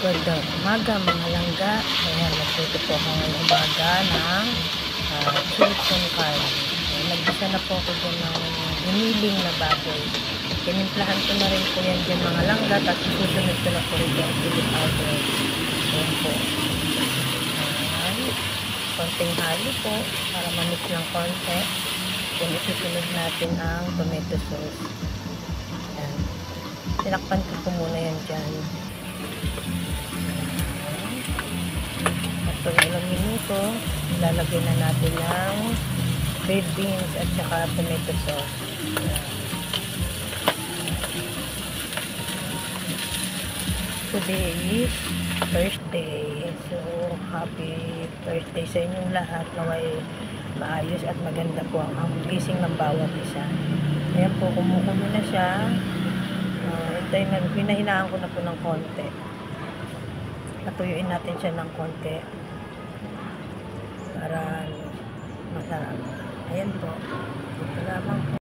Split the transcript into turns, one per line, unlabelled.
Magandang umaga mga langga. Ayan, magluto po ako ngayong umaga ng chili con carne. Nagbisa na po ako dyan ng iniling na baboy. Tinimplahan ko na rin po yan dyan mga langga. Tapos susunod ko na po rin yung chili powder. Ayan po. Ayan. Konting halo po para mamix ng konti. Then isusunod natin ang tomato sauce. Ayan. Tinakpan ko po muna yan dyan. After ilang minuto, ilalagay na natin ng red beans at saka tomato sauce. Today is Thursday. So, happy Thursday sa inyong lahat. Naway maayos at maganda po ang gising ng bawat isa. Ayan po, kumukulo na siya. Pinahinaan ko na po ng konti. Natuyuin natin siya ng konti para masarap. Ayan po. Ito lamang po.